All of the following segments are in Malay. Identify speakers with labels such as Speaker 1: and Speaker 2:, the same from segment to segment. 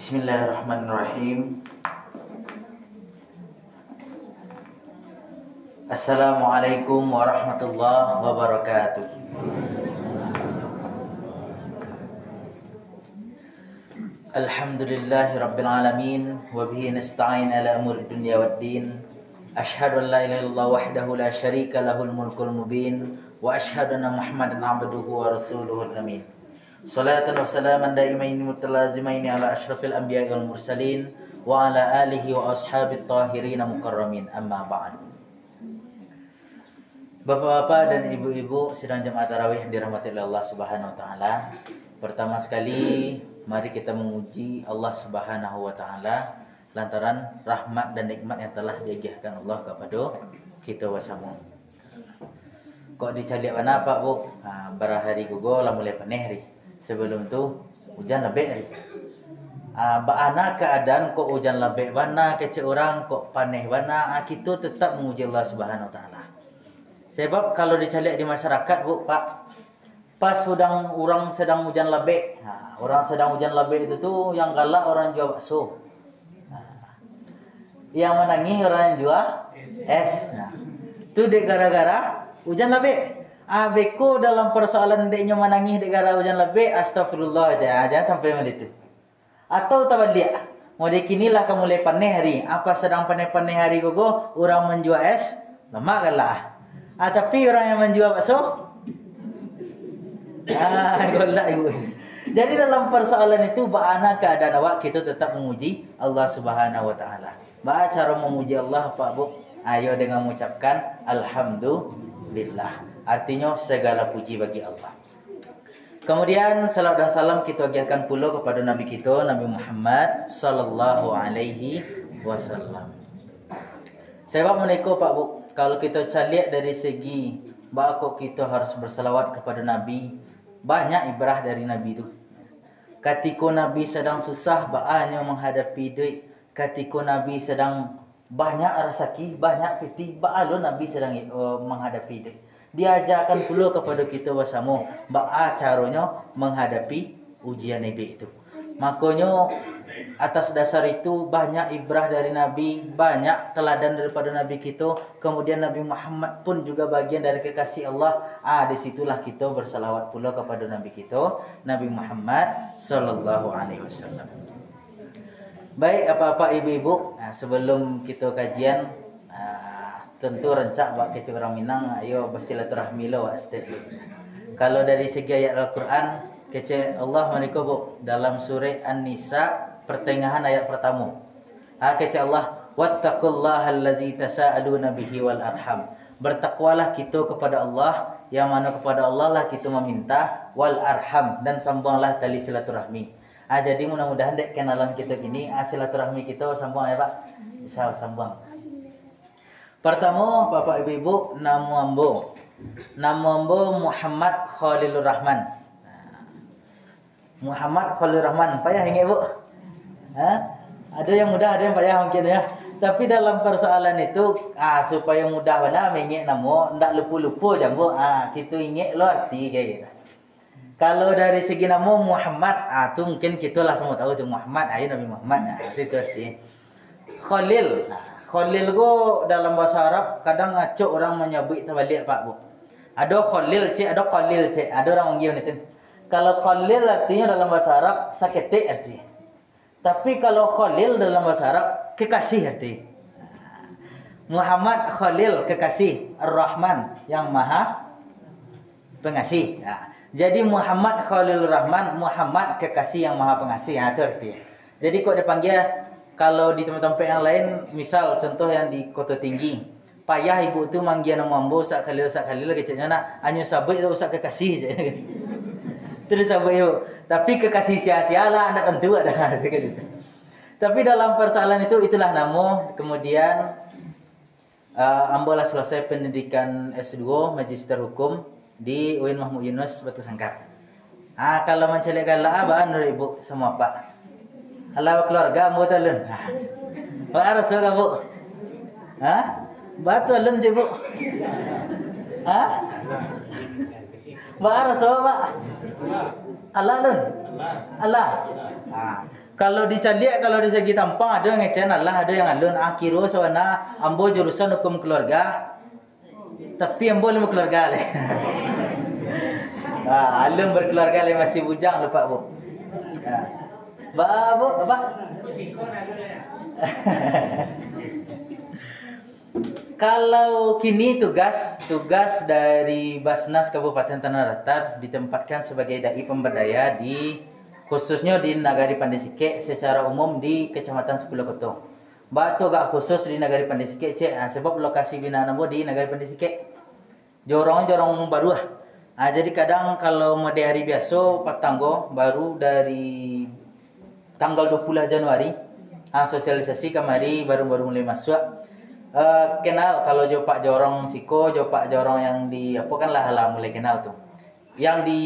Speaker 1: Bismillahirrahmanirrahim. Assalamualaikum warahmatullahi wabarakatuh. Alhamdulillahi rabbil alamin wa bihi nasta'in ala umuri dunya waddin. Asyhadu an la ilaha illallah wahdahu la syarika lahul mulkul mubin wa asyhadu anna Muhammadan abduhu wa rasuluhul amin. Salatan wa salaman daimaini mutalazimaini ala asyrafil anbiya'i wal mursalin wa ala alihi wa ashabit tahirin mukarramin, amma ba'd. Bapak-bapak dan ibu-ibu sidang jemaah tarawih yang dirahmati oleh Allah Subhanahu wa taala. Pertama sekali mari kita memuji Allah Subhanahu wa taala lantaran rahmat dan nikmat yang telah diagiahkan Allah kepada kita wasamu. Kok dicalik mana Pak Bu? Barahari gugo lah mulai paneh hari. Sebelum tu hujan lebih hari. Bagaimana keadaan kok hujan lebih mana kecil orang kok paneh mana, kita tetap memuji Allah Subhanahu wa taala. Sebab kalau dicalik di masyarakat Bu Pak, pas orang sedang hujan lebih. Orang sedang hujan lebih itu tuh yang galak orang jual bakso. Yang menangis orang yang jual es. Itu dek gara-gara hujan lebih. Beko dalam persoalan deknya menangis dek gara hujan lebih, astagfirullah aja, jangan sampai begitu. Atau tabalik, mau dikinilah kamu mulai paneh hari. Apa sedang paneh-paneh hari gogo, orang menjual es, lama kalah. Tapi orang yang menjual bakso, golak ibu. Jadi dalam persoalan itu, bagaimana keadaan awak, kita tetap memuji Allah Subhanahu wa taala. Bagaimana cara memuji Allah Pak Bu? Ayo dengan mengucapkan alhamdulillah. Artinya segala puji bagi Allah. Kemudian salawat dan salam kita agiahkan pula kepada Nabi kita, Nabi Muhammad sallallahu alaihi wasallam. Sebab menika Pak Bu, kalau kita caliak dari segi bahawa kita harus bersalawat kepada Nabi, banyak ibrah dari Nabi itu. Ketika Nabi sedang susah, baanya menghadapi duit. Ketika Nabi sedang banyak rezeki, banyak piti, ba'alo Nabi sedang menghadapi duit. Diajarkan pula kepada kita bersama bagaimana caranya menghadapi ujian hidup itu. Makanya atas dasar itu banyak ibrah dari Nabi, banyak teladan daripada Nabi kita. Kemudian Nabi Muhammad pun juga bagian dari kekasih Allah. Disitulah kita bersalawat pula kepada Nabi kita, Nabi Muhammad sallallahu alaihi wasallam. Baik, apa-apa ibu-ibu, sebelum kita kajian, tentu rencak buat kecil orang Minang, ayo bersilaturahmi lo wasted. Kalau dari segi ayat Al-Quran, kecil Allah menikah Bu dalam surah An-Nisa pertengahan ayat pertama. Kecil Allah, wattaqullaha allazi tasaaluna bihi wal arham. Bertakwalah kita kepada Allah, yang mana kepada Allah lah kita meminta, wal arham, dan sambunglah tali silaturahmi. Jadi mudah-mudahan dek kenalan kita gini, silaturahmi kita sambung ya Pak. Bisa sambung. Pertama, Bapak Ibu, nama ambo Muhammad Khalilur Rahman. Muhammad Khalilur Rahman, payah ingat Bu? Ada yang mudah, ada yang payah mungkin ya. Tapi dalam persoalan itu, supaya mudah benar mengingat nama, ndak lupa-lupa je Bu. Kita ingat lo arti kayak gitu. Kalau dari segi nama Muhammad, tu mungkin kita lah semua tahu tu Muhammad, Nabi Muhammad. Itu arti. Khalil. Khalil go dalam bahasa Arab kadang ngaco orang menyebut terbalik Pak Bu. Ada Khalil cik, ada Khalil cik. Ada orang menggil itu. Kalau Khalil artinya dalam bahasa Arab saketik arti. Tapi kalau Khalil dalam bahasa Arab kekasih arti. Muhammad Khalil kekasih, Ar-Rahman yang Maha Pengasih. Jadi Muhammad Khalilur Rahman, Muhammad kekasih yang Maha Pengasih. Itu arti. Jadi kok dipanggil, kalau di tempat-tempat yang lain, misal contoh yang di Kota Tinggi, payah ibu tu manggil nama ambo sak khalil kecilnya nak hanya sabit tu sak kekasih je. Terus sabit ibu. Tapi kekasih sia-sia lah, anda tentu ada. Tapi dalam persoalan itu, itulah nama. Kemudian ambo lah selesai pendidikan S2 Magister Hukum di UIN Mahmud Yunus Batu Sangkar. Kalau mencari galak abang ibu semua Pak. Kalau keluarga mu talun. Pak Rasul kamu. Batu alun je Bu. Pak Rasul Pak. Allah alun. Allah. Kalau dicaliak, kalau di segi tampang ada yang ngecen Allah, ada yang alun. Kira sawana ambo jurusan hukum keluarga. Tapi ambo ilmu keluarga le. Alun berkeluarga le masih bujang lupa bu. Bu, apa? Kalau kini tugas dari Basnas Kabupaten Tanah Datar ditempatkan sebagai dai pemberdaya khususnya di Nagari Pandai-Sike, secara umum di Kecamatan Sepuluh Koto. Batu gak khusus di Nagari Pandai-Sike sebab lokasi binaan ambo di Nagari Pandai-Sike. Jorong baru jadi kadang kalau mau di hari biasa patanggo baru dari tanggal 20 Januari sosialisasi kemari baru mulai masuk. Kenal kalau Pak Jorong Siko, Pak Jorong yang di apa kan lah mulai kenal tuh. Yang di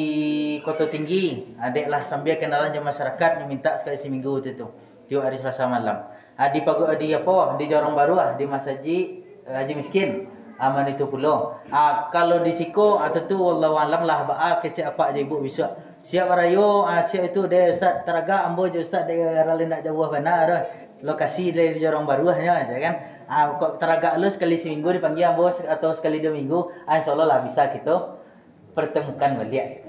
Speaker 1: Kota Tinggi, adeklah sambil kenalan dengan masyarakat minta sekali seminggu itu. Tiap hari Selasa malam. Di Jorong Baru di Masjid Haji Miskin. Aman itu pulau. Kalau di Siko atau tu wallahu alam lah kecek apa aja ibu bisa. Siap rayo, siap itu dia Ustaz Teraga ambo je Ustaz dia ralin nak jauh benar. Lokasi dari Jorong Baru nya kan. Kok Teraga lu sekali seminggu dipanggil ambo atau sekali 2 minggu, insyaallah lah bisa kita pertemukan balik.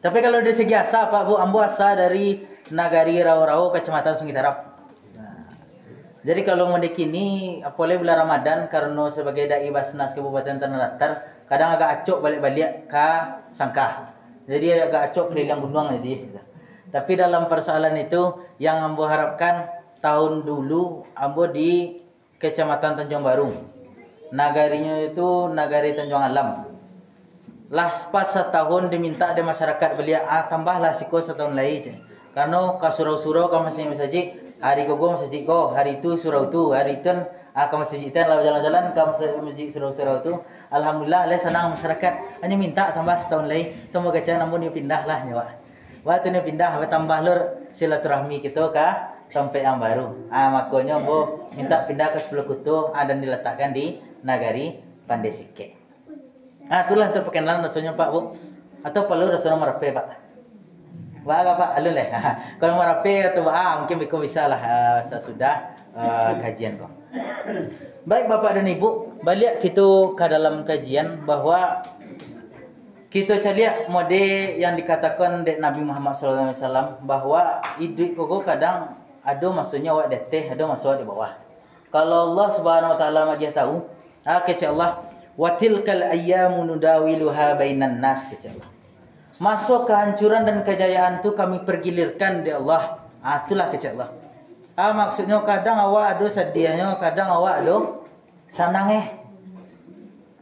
Speaker 1: Tapi kalau dari segi asa Pak Bu, ambo asa dari Nagari Rau-Rau Kecamatan Sungai Tarap. Jadi kalau mau dikini apalagi bulan Ramadan karena sebagai dai Basnas Kabupaten Tanah Datar kadang agak acok balik-balik ke Sangkah. Jadi agak acok keliling gunung jadi. Tapi dalam persoalan itu yang ambo harapkan tahun dulu ambo di Kecamatan Tanjung Baru. Nagarinya itu Nagari Tanjung Alam. Lah pas setahun diminta dari masyarakat belia tambahlah siko setahun lagi. Karena ka surau-surau ka masjid hari gogo masjid ko, hari itu surau tu, hari itu ka masjid tan lalu jalan-jalan ka masjid surau-surau tu. Alhamdulillah le senang masyarakat. Hanya minta tambah setahun lagi. Temu gaca namun dia pindah lah nyawa. Waktu ni pindah tambah lur silaturahmi kita ka sampai yang baru. Makanya bo minta pindah ke 10 Kutu dan diletakkan di Nagari Pandai-Sike. Itulah untuk perkenalan rasanya Pak Bu. Atau perlu rasanya Merape Pak? Pak alun leh. Kalau Merape atau mungkin bisa lah sesudah kajian kok. Baik Bapak dan Ibu, balik kita ke dalam kajian bahwa kita cari mode yang dikatakan dari Nabi Muhammad SAW bahwa hidup koko kadang ada maksudnya awak deteh, ada maksud di bawah. Kalau Allah Subhanahu wa taala magi tahu, kecil Allah wa tilkal ayyamu nudawiluha bainan nas kecil Allah. Masuk kehancuran dan kejayaan tu kami pergilirkan di Allah. Itulah kecil Allah. Maksudnya kadang awak ada sedihnya, kadang awak ada senangnya.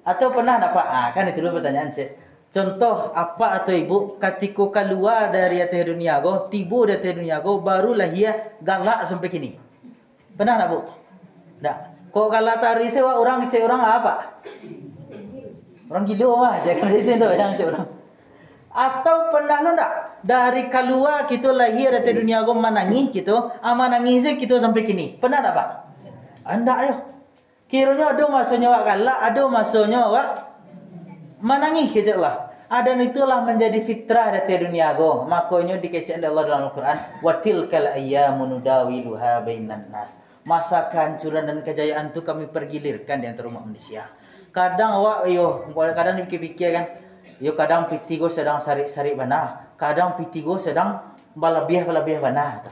Speaker 1: Atau pernah tak Pak? Kan itu dulu pertanyaan saya. Contoh apa atau ibu ketika keluar dari atas dunia go, tiba dari atas dunia go, barulah ia galak sampai kini. Pernah tak Bu? Tak. Kok galak tari sewa orang kecil orang apa? Orang gila jangan itu yang kecil orang. Atau pernah tak dari keluar kita lahir dari atas dunia go menangis gitu, menangis kita sampai kini. Pernah tak Pak? Anda ayo. Kiranya ada masanya awak galak, ada masanya awak menangis kecil Allah. Dan itulah menjadi fitrah dari dunia go. Makanya dikecek Allah dalam Al-Quran. Watilkal ayyamu nudawiluha bainan nas. Masa kehancuran dan kejayaan itu kami pergilirkan di antara umat manusia. Kadang awak kadang dipikir-pikir kan. Kadang piti go sedang sarik-sarik banah. Kadang piti go sedang balabih banah.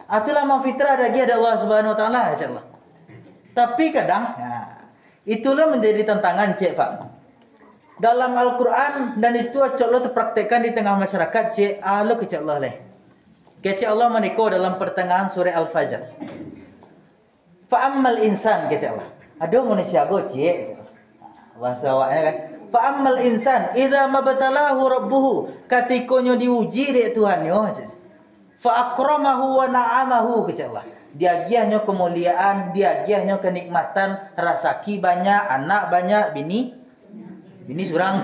Speaker 1: Itulah fitrah dari Allah Subhanahu wa taala kecek Allah. Tapi kadang itulah menjadi tantangan cek Pak. Dalam Al-Quran dan itu Allah terpraktekkan di tengah masyarakat lo kecil Allah leh. Kecil Allah meniko dalam pertengahan surah Al-Fajr. Fa'ammal insan kecil Allah. Ada manusia go cik. Bahasa awaknya kan. Fa'ammal insan idza mabtalahu rabbuhu katikonya diuji dek Tuhannya. Fa'akramahu wa na'amahu kecil Allah. Dia giahnya kemuliaan, dia giahnya kenikmatan, rezeki banyak, anak banyak, bini surang.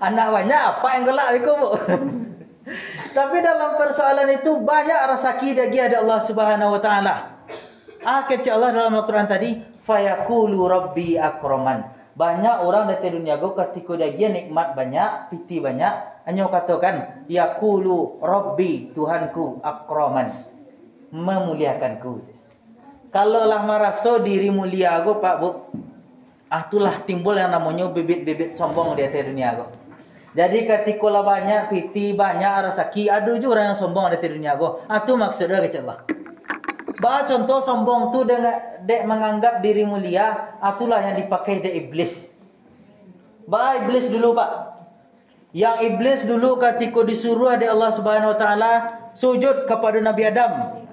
Speaker 1: Anak banyak apa yang gelak itu Bu? Tapi dalam persoalan itu banyak rezeki dari Allah Subhanahu wa taala. Kecil Allah dalam Al-Quran tadi, fayaqulu rabbi akraman. Banyak orang di dunia go ketika dia nikmat banyak, piti banyak, hanya katakan yaqulu rabbi, Tuhanku akraman, memuliakanku. Kalau lah merasa diri mulia go Pak Bu, itulah timbul yang namanya bibit-bibit sombong di dunia go. Jadi ketika lah banyak piti, banyak rezeki, ada juga orang yang sombong di dunia go. Itu maksudnya kecil Allah. Bah contoh sombong tu dengan dek menganggap diri mulia, itulah yang dipakai dek iblis. Bah iblis dulu Pak. Yang iblis dulu ketika disuruh oleh Allah Subhanahu Wa Taala sujud kepada Nabi Adam,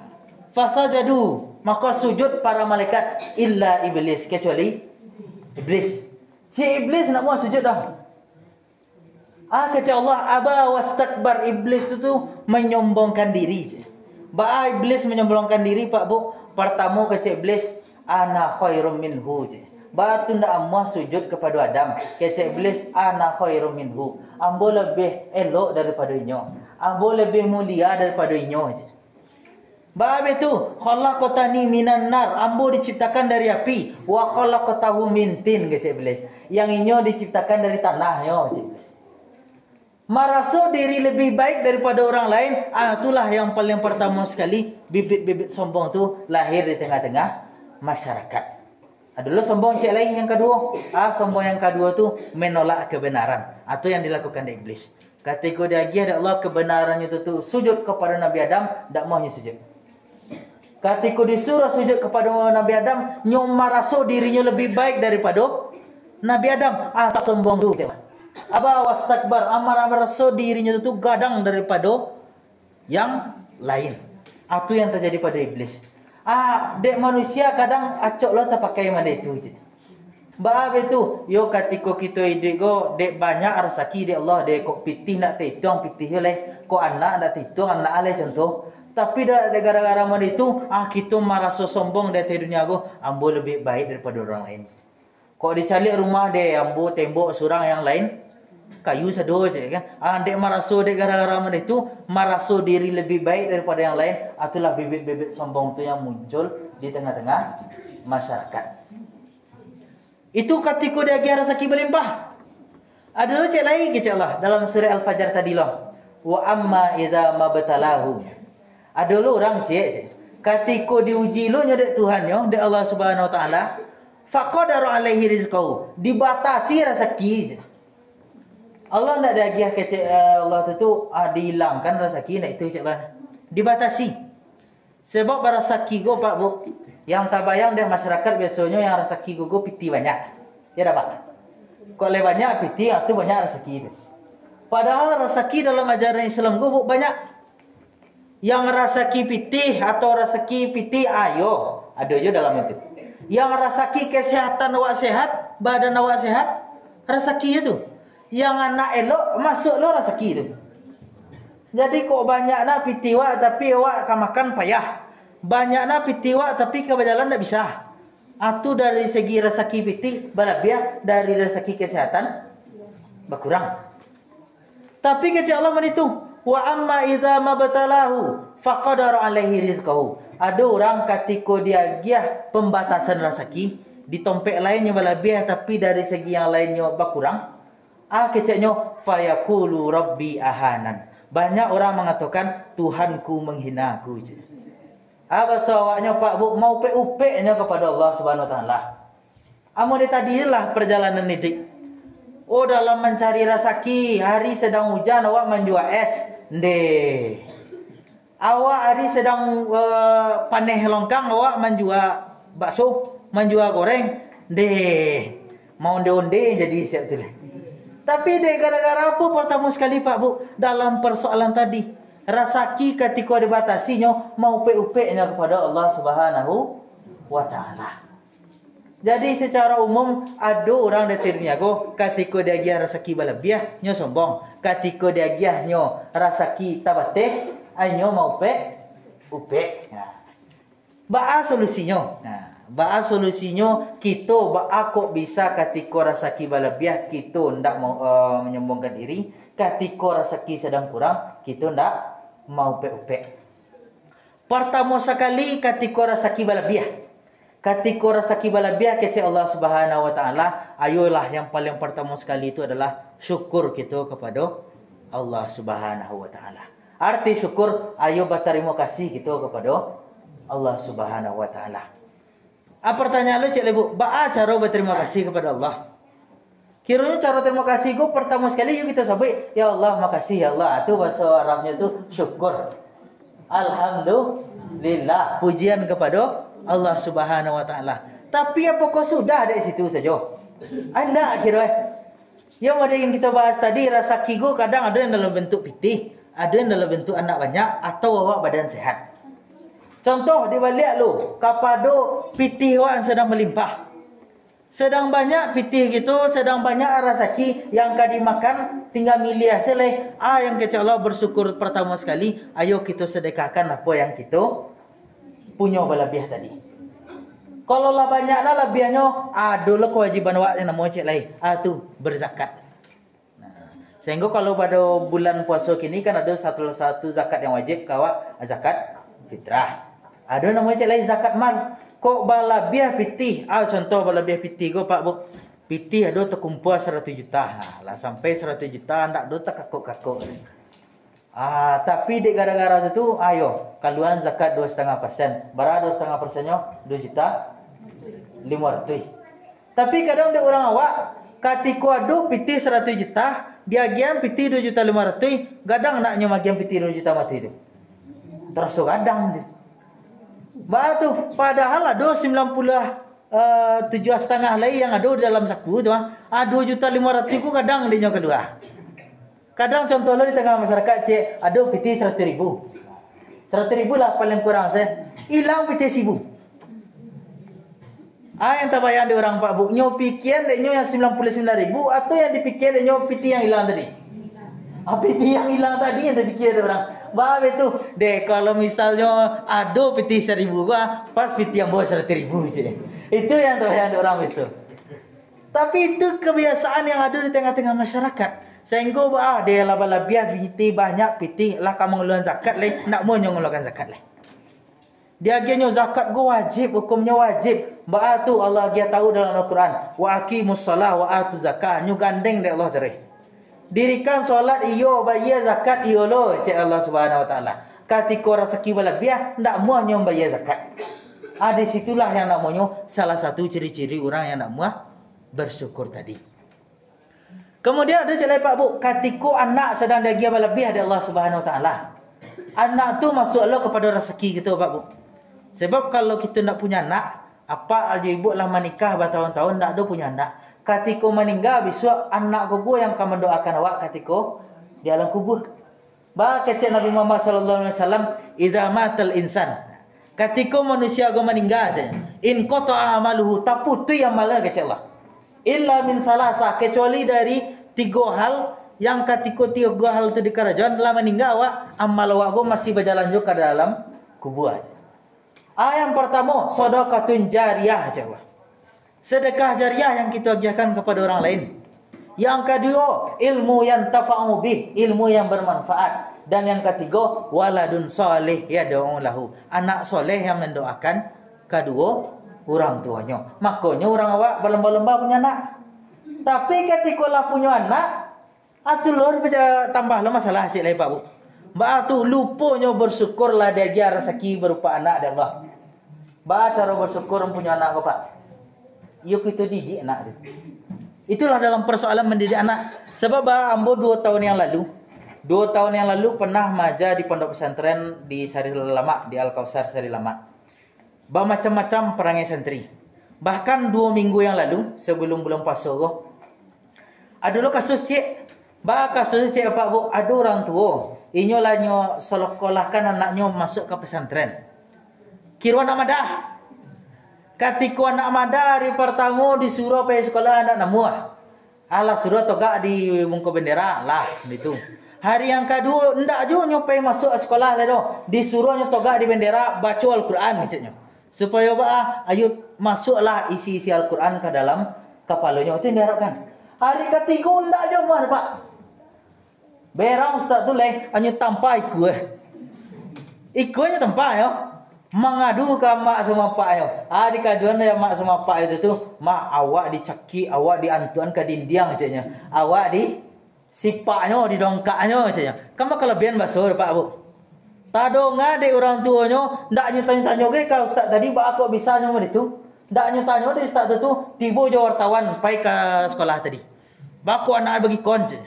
Speaker 1: fasajadu, maka sujud para malaikat illa iblis, kecuali iblis. Si iblis nak mau sujud dah. Kata Allah, aba wastakbar, iblis tu menyombongkan diri. Ba iblis menyombongkan diri Pak Bu. Pertama kata iblis, ana khairum minhu. Ba tu ndak amah sujud kepada Adam. Kata iblis, ana khairum minhu. Ambo lebih elok daripada inyo. Ambo lebih mulia daripada inyo. Ba betu, khalaqtani minan nar. Ambo diciptakan dari api. Wa khalaqtahu min tin, kata iblis. Yang inyo diciptakan dari tanahnya, kata iblis. Merasa diri lebih baik daripada orang lain, itulah yang paling pertama sekali bibit-bibit sombong tu lahir di tengah-tengah masyarakat. Dulu sombong cik lain yang kedua. Sombong yang kedua tu menolak kebenaran. Itu yang dilakukan oleh iblis. Ketika dia ada Allah kebenarannya tu sujud kepada Nabi Adam, tak maunya sujud. Ketika disuruh sujud kepada Nabi Adam, nyomar rasa dirinya lebih baik daripada Nabi Adam. Tak sombong tu cik. Aba wastakbar, amar-amar rasa dirinya itu gadang daripada yang lain. Itu yang terjadi pada iblis. Dek manusia kadang acok lah terpakai mana itu je. Baab itu, yo ketika kita hidup go, dek banyak rezeki dek Allah, dek kok pitih nak hitung pitih oleh, kok anak nak hitung anak oleh contoh. Tapi dah gara-gara mana itu, kita merasa sombong dari dunia go, ambo lebih baik daripada orang lain. Kok dicalik rumah dek ambo tembok surang yang lain, kayu sedo je kan. Dek merasa dek gara-gara mana itu merasa diri lebih baik daripada yang lain. Itulah bibit-bibit sombong tu yang muncul di tengah-tengah masyarakat. Itu ketika dia rezeki berlimpah. Ada lu cek lagi ke Allah dalam surah Al-Fajr tadi lah. Wa amma idza mabtalahu. Ada lu orang cek ketika diuji lu nyedek Tuhan yo, dek Allah Subhanahu Wa Taala, faqadara alaihi rizqahu, dibatasi rezeki je. Allah nak ada giah kecik Allah tu dihilangkan rezeki nak itu cik lah. Dibatasi. Sebab rezeki go Pak Bu, yang tak bayang dah masyarakat biasanya yang rezeki go piti banyak. Ya dah Pak. Kalau banyak piti itu banyak rezeki tu. Padahal rezeki dalam ajaran Islam go banyak. Yang rezeki piti atau rezeki piti ayo, ada je dalam itu. Yang rezeki kesehatan awak sehat, badan awak sehat, rezeki itu. Yang anak elok masuk lo rezeki tu. Jadi kok banyak nak piti wak tapi awak akan makan payah. Banyak nak piti wak tapi ke berjalan tak bisa. Itu dari segi rezeki piti berlebihan, dari rezeki kesehatan berkurang. Tapi kata Allah menitu, wa amma idza mabtalahu faqadara alaihi rizqahu. Ada orang ketika dia giah pembatasan rezeki, di tompek lainnya berlebihan tapi dari segi yang lainnya berkurang. Keceknya fayaqulu rabbi ahanan. Banyak orang mengatakan Tuhanku menghina aku je. Bahasa awaknya Pak Bu mau upeknya kepada Allah Subhanahu Wa Taala. Amun tadilah perjalanan ini. Dalam mencari rezeki, hari sedang hujan awak menjual es. Ndeh. Awak hari sedang panen longkang awak menjual bakso, menjual goreng. Ndeh. Mau onde-onde jadi siap tu lah. Tapi dek gara-gara apa pertama sekali Pak Bu dalam persoalan tadi, rezeki ketika dibatasinya mau upeknya kepada Allah Subhanahu Wa Taala. Jadi secara umum ada orang di dunia go ketika dia giah rezeki berlebihan nyo sombong, ketika dia giah nyo rezeki tabateh nyo mau upek. Ba solusinya. Ba solusinya kita kok bisa ketika rezeki berlebihan kita ndak mau menyombongkan diri, ketika rezeki sedang kurang kita ndak mau upek. Pertama sekali ketika rezeki berlebihan, Ketika rezeki balabiah kecil Allah Subhanahu wa taala, ayolah yang paling pertama sekali itu adalah syukur kita kepada Allah Subhanahu wa taala. Arti syukur, ayo berterima kasih kita kepada Allah Subhanahu wa taala. Pertanyaan lu cik lebu, cara berterima kasih kepada Allah? Kiranya cara terima kasih gue pertama sekali yuk kita sebut, ya Allah makasih ya Allah. Itu bahasa Arabnya itu syukur. Alhamdulillah, pujian kepada Allah Subhanahu wa taala. Tapi apakah sudah dari situ saja? Anda akhirnya. Yang ada yang kita bahas tadi, rasa kigo kadang ada yang dalam bentuk pitih, ada yang dalam bentuk anak banyak atau awak badan sehat. Contoh dibalik lu, kapado pitih awak sedang melimpah. Sedang banyak pitih gitu, sedang banyak rezeki yang kau dimakan, tinggal milih hasilnya. Yang kecil Allah bersyukur pertama sekali, ayo kita sedekahkan apa yang kita punya berlebih tadi. Kalau lah banyaklah lebihnya, adalah kewajiban awak yang namanya cik lain. Tu berzakat. Sehingga kalau pada bulan puasa kini kan ada satu zakat yang wajib kawak, zakat fitrah. Ada namanya cik lain zakat mal. Kok balabiah pitih? Contoh balabiah pitih go Pak Bu. Pitih ada terkumpul 100 juta. Lah sampai 100 juta ndak do terkakuk-kakuk. Tapi dek gara-gara itu ayo kaluan zakat 2,5%. Berapa 2,5%-nya? 2 juta 500. Tapi kadang dek orang awak ketika ada pitih 100 juta, diagian pitih 2 juta 500, kadang naknya magian pitih 2 juta mati itu. Terus kadang batu padahal ada 97,5 lagi yang ada di dalam saku tu. 2 juta 500 ku kadang dia kedua. Kadang contoh lo di tengah masyarakat cik ada piti 100,000. 100,000 lah paling kurang saya. Hilang piti 1,000. Yang tak bayang di orang Pak Bu. Nyo pikiran dek nyo yang 99,000 atau yang dipikir dek nyo piti yang hilang tadi. Piti yang hilang tadi yang dipikir ada orang. Babe tu dek kalau misalnya ada piti 1,000 gua, pas piti yang bawa 100,000 cik. Itu yang tak bayang di orang besok. Tapi itu kebiasaan yang ada di tengah-tengah masyarakat. Sehingga dia laba-labiah piti banyak piti lah kamu ngeluarkan zakat leh, nak mau ngeluarkan zakat leh. Dia agiannya zakat gua wajib, hukumnya wajib. Tu Allah dia tahu dalam Al-Quran, wa aqimus shalah wa atu zakat, nyu gandeng dek Allah tadi. Dirikan solat iyo, bayar zakat iyo lo, cik Allah Subhanahu wa taala. Ketika rezeki berlebihan ndak mau nyu bayar zakat. Di situlah yang namanya salah satu ciri-ciri orang yang nak mau bersyukur tadi. Kemudian ada celai Pak Bu, ketika anak sedang daging berlebih dari Allah Subhanahu wa taala. Anak tu masuk Allah kepada rezeki kita Pak Bu. Sebab kalau kita nak punya anak, apa aja ibu lah menikah bertahun-tahun tak ada punya anak. Ketika meninggal besok anak gugur yang akan mendoakan awak ketika di alam kubur. Kecik Nabi Muhammad sallallahu alaihi wasallam, "Idza matal insan." Ketika manusia go meninggal saja, in qata'a amaluhu, taputu amalan kecik Allah. Illa min salasa, kecuali dari 3 hal yang ketika 3 hal itu di kerajaan telah meninggal awak, amal awak go masih berjalan juga ke dalam kubur. Yang pertama, sedekahun jariyah aja. Sedekah jariyah yang kita ajarkan kepada orang lain. Yang kedua, ilmu yang tafa'u bih, ilmu yang bermanfaat. Dan yang ketiga, waladun salih yad'u lahu, anak soleh yang mendoakan kedua orang tuanya. Makanya orang awak berlomba-lomba punya anak. Tapi ketika lah punya anak, atulur tambah lah masalah asyik lain Pak Bu. Tu lupanya bersyukurlah dia rezeki berupa anak dari Allah. Cara bersyukur punya anak Pak. Yuk kita didik anak tu. Itulah dalam persoalan mendidik anak. Sebab ambo 2 tahun yang lalu pernah maja di pondok pesantren di Sari Lama, di Al-Kausar Sari Lama. Macam-macam perangai santri. Bahkan 2 minggu yang lalu sebelum bulan puasa adalah kasus cik. Kasus cik Pak Bu, ada orang tua inyo lah nyo sekolahkan anaknya masuk ke pesantren. Kira anak madah. Ketika anak madah hari pertama disuruh pergi sekolah anak namua. Suruh togak di muka bendera lah itu. Hari yang kedua ndak juga nyo pergi masuk sekolah lah doh. Disuruh nyo togak di bendera baca Al-Quran macamnya. Supaya ayo masuklah isi-isi Al-Quran ke dalam kepalanya. Itu yang diharapkan. Hari ketiga ndak juga muat Pak. Berang ustaz tu hanya tanpa ikut. Ikutnya tanpa ya. Mengadu ke mak sama pak yo. Di kaduan ya mak sama pak itu tuh, mak awak dicaki, awak diantuan ke dinding caknya. Awak di sipaknya, di dongkaknya caknya. Kamu kelebihan bakso pak bu. Tado ngade orang tuanya, ndak nyetanya-tanya ke kau ustaz tadi, ba kok bisa nyoba itu? Ndak nyetanya di ustaz itu tibo jo wartawan pai ke sekolah tadi. Ba ko anak bagi konje.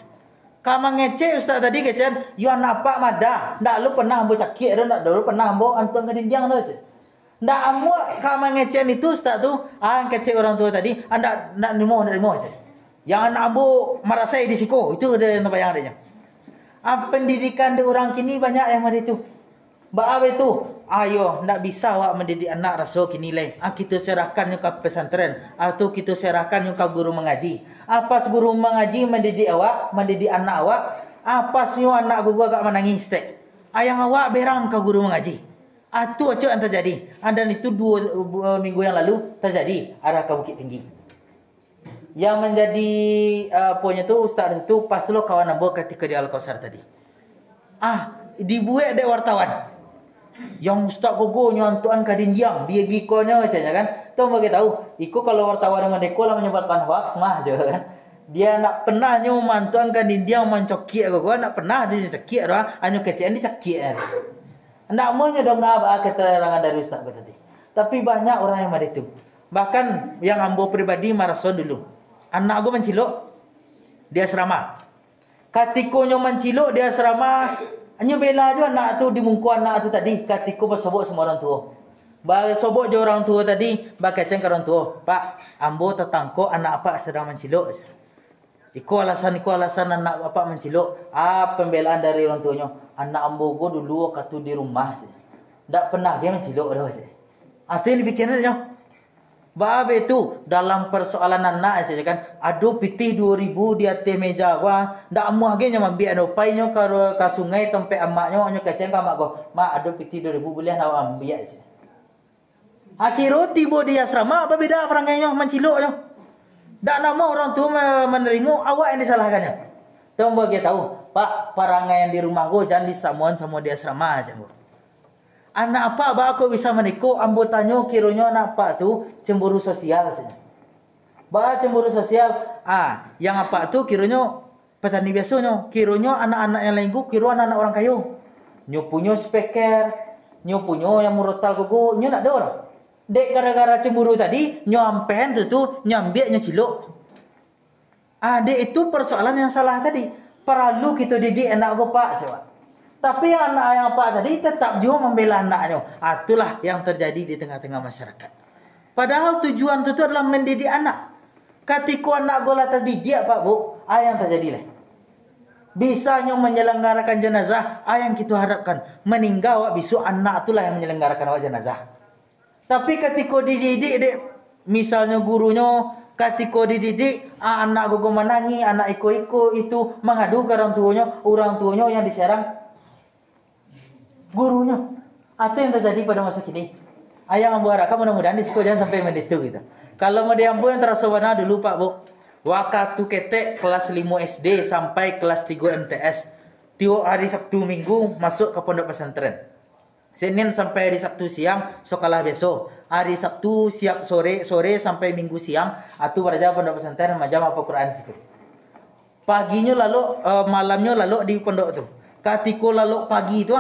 Speaker 1: Kama ngece ustaz tadi kecen, yo anak pak mada, ndak lu pernah ambo cakik ro, ndak dulu pernah ambo antuan ke dinding lo ce. Ndak ambo kama ngecen itu ustaz tu, kece orang tua tadi, ndak nimo ce. Yang anak ambo marasai di siko, itu ada yang bayang adanya. Pendidikan de orang kini banyak yang macam itu. Bahawa itu, ayo, ndak bisa awak mendidik anak rasa kini lain. Kita serahkan ke pesantren atau kita serahkan ke guru mengaji. Apa guru mengaji mendidik awak, mendidik anak awak? Apa semua anak guru agak menangis tek? Ayang awak berang ke guru mengaji. Itu aja yang terjadi. Dan itu 2 minggu yang lalu terjadi arah ke Bukit Tinggi. Yang menjadi poinnya tu ustaz itu pas lo kawan ambo ketika di Al-Kausar tadi. Dibuat dek wartawan. Yang ustaz gogo nyontoan kadin diam dia gikonya macamnya kan. Tahu bagi tahu, iko kalau wartawan mendeko lah menyebarkan hoax mah je kan. Dia nak pernah nyu mantuan kadin diam mencoki gogo, nak pernah dia cekik dah, anyu kecen dia cekik. Ndak maunya dong ngaba keterangan dari ustaz tadi. Tapi banyak orang yang macam itu. Bahkan yang ambo pribadi marason dulu. Anak aku mencilok dia asrama. Katikonya mencilok dia asrama. Hanya bela je anak tu dimungku anak tu tadi. Katiko bersobok semua orang tua. Bersobok je orang tua tadi. Bakacang ke orang tua. Pak, ambo tertangkap anak apa sedang mencilok. Iko alasan anak apa mencilok. Pembelaan dari orang tuanya. Anak ambo go dulu waktu di rumah. Tak pernah dia mencilok dah. Itu yang dipikirin dia. Bab itu dalam persoalan anak saja kan. Aduh pitih 2000 di atas meja gua. Ndak muah ge nyambi anu painyo ka sungai tempat amaknyo anyo kacang ka mak gua. Mak aduh pitih 2000 boleh nak ambil aja. Akhirnya tiba di asrama apa beda perangainya menciloknya. Ndak nama orang tua menerima awak yang disalahkannya. Tahu bagi tahu, Pak, perangai yang di rumah gua jangan disamuan sama di asrama aja gua. Anak apa bah aku bisa menikah? Ambo tanya kiranya anak apa tu cemburu sosial saja. Bah cemburu sosial. Yang apa tu kiranya petani biasanya. Kiranya anak-anak yang lain ku kira anak-anak orang kayu. Nyu punya speaker, nyu punya yang murotal kuku, nyu nak ada orang. Dek gara-gara cemburu tadi, nyu ampen tu nyambiak nyu cilok. Dek itu persoalan yang salah tadi. Perlu kita didik anak bapak coba. Tapi anak yang apa tadi tetap juga membela anaknya. Itulah yang terjadi di tengah-tengah masyarakat. Padahal tujuan itu adalah mendidik anak. Ketika anak gola tadi dia Pak Bu, yang terjadi lah. Bisanya menyelenggarakan jenazah, yang kita harapkan. Meninggal besok anak itulah yang menyelenggarakan jenazah. Tapi ketika dididik dek, misalnya gurunya ketika dididik anak gogo menangi, anak iko-iko itu mengadu ke orang tuanya yang diserang gurunya. Itu yang terjadi pada masa kini. Ayang ambo harapkan mudah-mudahan di sekolah jangan sampai menditu gitu. Kalau mau diambo yang terasa warna dulu Pak Bu. Waktu ketek kelas 5 SD sampai kelas 3 MTS. Tiap hari Sabtu Minggu masuk ke pondok pesantren. Senin sampai hari Sabtu siang sekolah besok. Hari Sabtu siap sore sampai Minggu siang atu belajar pondok pesantren macam apa Quran situ. Paginya lalu malamnya lalu di pondok tu. Ketika lalu pagi tu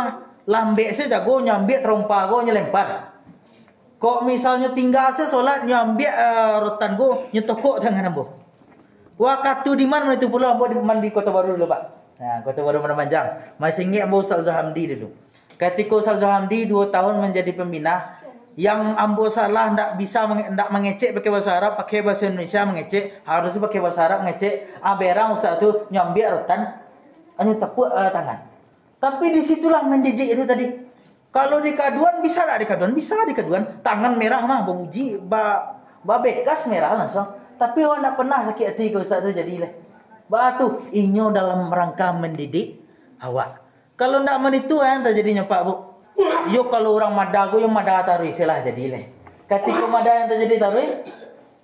Speaker 1: lambek saja go nyambik terompa go nyelempar. Kok misalnya tinggal saya solat nyambik rotan go nyetokok tangan ambo. Waktu di mana itu pula ambo di Kota Baru dulu Pak. Kota Baru Mana Panjang. Masih ingat ambo Ustaz Hamdi dulu. Ketika Ustaz Hamdi 2 tahun menjadi pembina, yang ambo salah ndak bisa ndak mengecek pakai bahasa Arab, pakai bahasa Indonesia mengecek, harus pakai bahasa Arab mengecek. Berang Ustaz tu nyambik rotan anu tepuk tangan. Tapi disitulah mendidik itu tadi. Kalau di kaduan bisa tak di kaduan? Bisa di kaduan. Tangan merah mah bebuji, bekas merah langsung. Tapi orang tak pernah sakit hati ke Ustaz tu jadilah. Batu inyo dalam rangka mendidik awak. Kalau nak menitu terjadinya Pak Bu. Yo kalau orang madago yang madah tarui selah jadilah. Ketika madah yang terjadi tarui,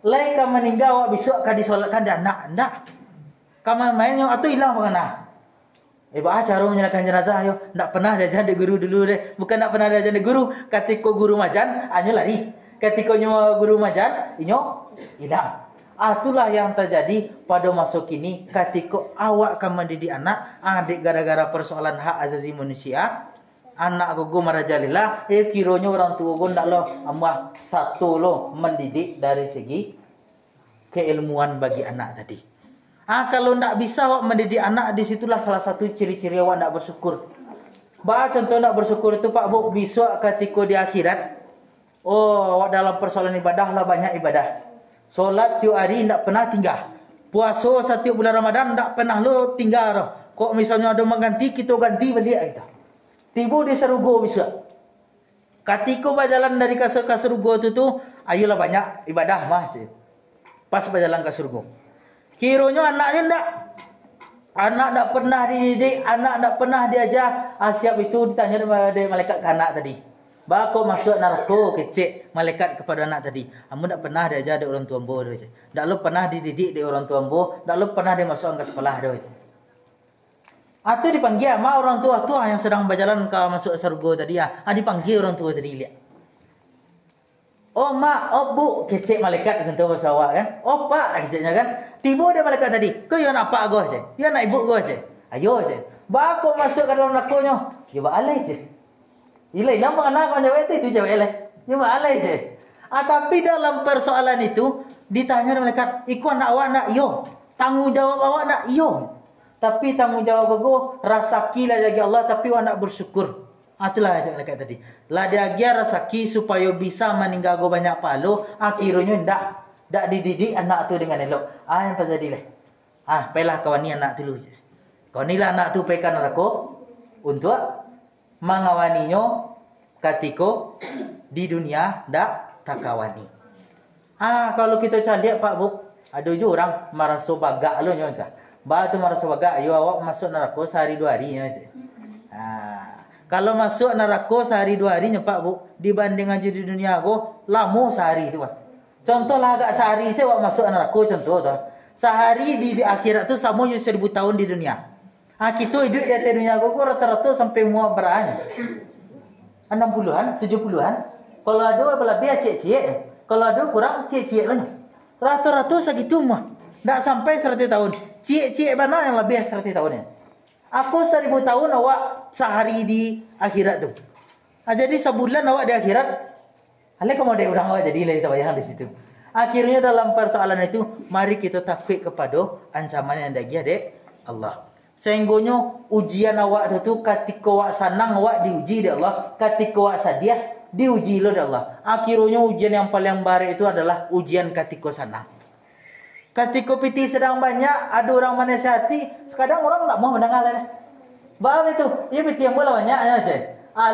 Speaker 1: lai ka meninggal awak besok ka disolatkan dan anak. Kamu mainnya atau hilang mengenah. Cara menyerahkan jenazah ayo. Ndak pernah diajar di guru dulu deh. Bukan ndak pernah diajar di guru. Ketika guru majan, anyo lari. Ketika nyo guru majan, inyo hilang. Itulah yang terjadi pada masa kini ketika awak akan mendidik anak, adik gara-gara persoalan hak azazi manusia, anak gogo marajalillah, kiranya orang tua gogo ndak lo amah satu lo mendidik dari segi keilmuan bagi anak tadi. Kalau ndak bisa awak mendidik anak, disitulah salah satu ciri-ciri awak ndak bersyukur. Contoh ndak bersyukur itu Pak Bu, besok ketika di akhirat, awak dalam persoalan ibadah lah banyak ibadah. Solat tiap hari tak pernah tinggal. Puasa setiap bulan Ramadan tak pernah lo tinggal. Kok misalnya ada mengganti, kita ganti balik kita. Tiba di serugo bisa. Ketika berjalan dari ke serugo itu tu, ayolah banyak ibadah mah. Pas berjalan ke surga. Kiranya anaknya tak. Anak tak pernah dididik, anak tak pernah diajar. Siap itu ditanya dari malaikat ke anak tadi. Kau masuk neraka kecil malaikat kepada anak tadi. Kamu tak pernah diajar dari orang tua ambo dah. Tak lu pernah dididik dari orang tua ambo, tak lu pernah dimasukkan ke sekolah dah. Atau dipanggil sama orang tua yang sedang berjalan ke masuk surga tadi ya. Dipanggil orang tua tadi lihat. Oh mak, oh bu, kecil malaikat sentuh bahasa awak kan. Oh pak, kecilnya kan. Tiba dia malaikat tadi. Kau yang nak pak gua je. Yang nak ibu gua je. Ayo je. Kau masuk ke dalam nerakanya. Ya ba alai je. Ilai nama anak macam itu jawab ilai. Cuma alai je. Tapi dalam persoalan itu ditanya oleh malaikat, "Iku anak awak nak yo?" Tanggungjawab awak nak yo. Tapi tanggungjawab aku rasaki lah dari Allah tapi awak nak bersyukur. Itulah yang malaikat tadi. Lah dia ajar rasaki supaya bisa meninggal go banyak pahala, akhirnya ndak dididik anak tu dengan elok. Yang terjadi lah. Pelah kawan ni anak dulu je. Kau ni lah anak tu pekan aku untuk mengawaninya ketika di dunia dak takawani. Kalau kita lihat Pak Bu, ada je orang merasa bagak lo nyonya. Tu merasa bagak, yo awak masuk neraka sehari 2 hari aja. Kalau masuk neraka sehari 2 harinya Pak Bu, dibanding aja di dunia aku lama sehari itu Pak. Contohlah agak sehari saya awak masuk neraka contoh tu. Sehari di akhirat tu sama je 1000 tahun di dunia. Kita hidup di atas dunia aku rata-rata sampai muak berani. 60-an, 70-an. Kalau ada lebih cik-cik. Kalau ada kurang cik-cik lah. Rata-rata segitu mah. Tak sampai 100 tahun. Cik-cik mana yang lebih 100 tahun. Aku 1000 tahun awak sehari di akhirat tu. Jadi sebulan awak di akhirat. Alih kamu ada orang awak jadi lah bayang di situ. Akhirnya dalam persoalan itu, mari kita takut kepada ancaman yang ada dek Allah. Sehingga ujian awak tu ketika awak senang awak diuji oleh Allah, ketika awak sedih diuji oleh Allah. Akhirnya ujian yang paling baik itu adalah ujian ketika senang. Ketika piti sedang banyak, ada orang menasihati, sekadang orang tak mau mendengar lah. Bahawa itu, ya piti yang bola banyak aja.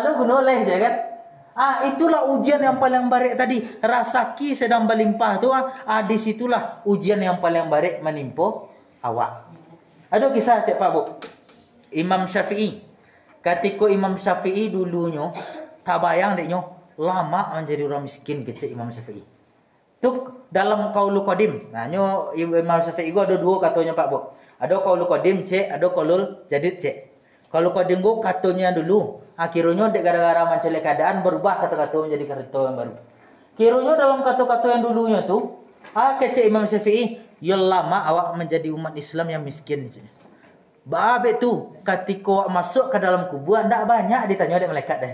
Speaker 1: Lu guna oleh je kan. Itulah ujian yang paling baik tadi. Rasaki sedang berlimpah tu, di situlah ujian yang paling baik menimpa awak. Ada kisah cik Pak Bu. Imam Syafi'i. Ketika Imam Syafi'i dulunya tak bayang deknya lama menjadi orang miskin kecil Imam Syafi'i. Tu dalam qaulul qadim. Nyo Imam Syafi'i go ada 2 katanya Pak Bu. Ada qaulul qadim cik, ada qaulul jadid cik. Qaulul qadim go katanya dulu. Akhirnya dek gara-gara mencari keadaan berubah kata-kata menjadi kata yang baru. Kiranya dalam kata-kata yang dulunya tu, kecik Imam Syafi'i, ya lama awak menjadi umat Islam yang miskin. Babe tu ketika awak masuk ke dalam kubur ndak banyak ditanya oleh malaikat dah.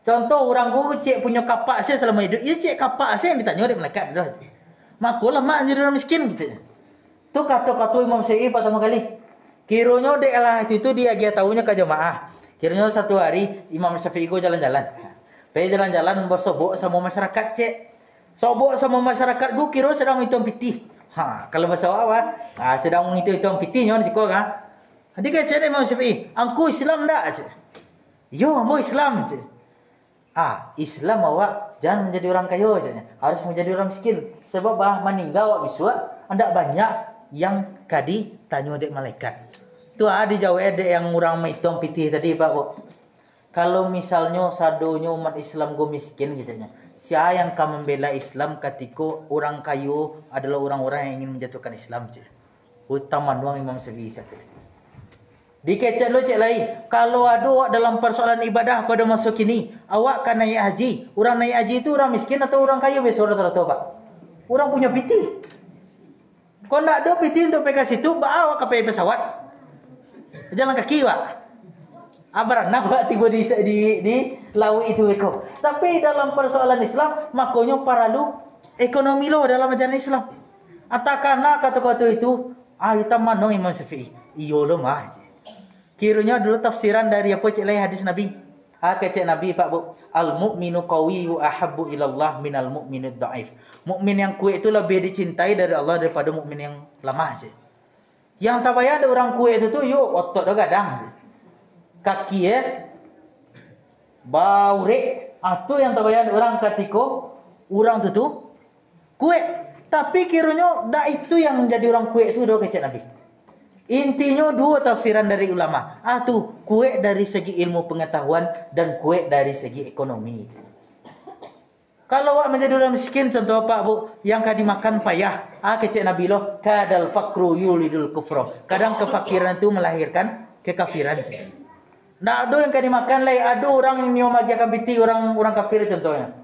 Speaker 1: Contoh orang guru cik punya kapak saya selama hidup, ya cik kapak saya yang ditanya oleh malaikat dah. Makulah mak jadi orang miskin gitu. Tu kata-kata Imam Syafi'i pertama kali. Kiranya dek lah itu dia tahunya ke jemaah. Kiranya satu hari Imam Syafi'i go jalan-jalan. Pergi jalan-jalan bersobok sama masyarakat cik. Sobok sama masyarakat gue kira sedang hitung pitih. Kalau bahasa awak, sedang hitung pitihnya si kau kan. Dia kata Imam Syafi'i, "Angku Islam tak?" Cik. "Yo, mau Islam." Cik. Islam awak jangan menjadi orang kaya cik. Harus menjadi orang miskin. Sebab meninggal awak biswa, ada banyak yang kadi tanya dek malaikat. Tu dijawab dek yang orang hitung pitih tadi Pak Bu. Kalau misalnya sadonya umat Islam gue miskin gitu nya. Siapa yang akan membela Islam ketika orang kayu adalah orang-orang yang ingin menjatuhkan Islam je. Utama doang Imam Syafi'i satu. Dikecek lo cek lain. Kalau ada awak dalam persoalan ibadah pada masa kini, awak kan naik haji. Orang naik haji itu orang miskin atau orang kaya besok rata-rata pak? Orang punya piti. Kau nak ada piti untuk pergi situ, awak ke pesawat. Jalan kaki pak. Beranak pak tiba di laut itu eko. Tapi dalam persoalan Islam, makanya perlu ekonomi lo dalam ajaran Islam. Atakana kata-kata itu, kita manong Imam Syafi'i. Iyo lo mah. Kiranya dulu tafsiran dari apa cek lain hadis Nabi. Kecek Nabi Pak Bu. Al-mu'minu qawiyyu ahabbu ilallah minal mu'minid dha'if. Mukmin yang kuat itu lebih dicintai dari Allah daripada mukmin yang lemah sih. Yang tak payah ada orang kuat itu tuh yuk otot dah gadang sih. Kaki baurek atau yang tak payah ada orang katiko orang tu kuat. Tapi kiranya dah itu yang menjadi orang kuat itu dah kecek Nabi. Intinya dua tafsiran dari ulama. Tu kuat dari segi ilmu pengetahuan dan kuat dari segi ekonomi. Kalau awak menjadi orang miskin, contoh apa bu? Yang kadi makan payah. Kecek Nabi lo, kadal fakru yulidul kufro. Kadang kefakiran itu melahirkan kekafiran. Nah ada yang kadi makan lain. Ada orang yang memagiakan piti orang kafir contohnya.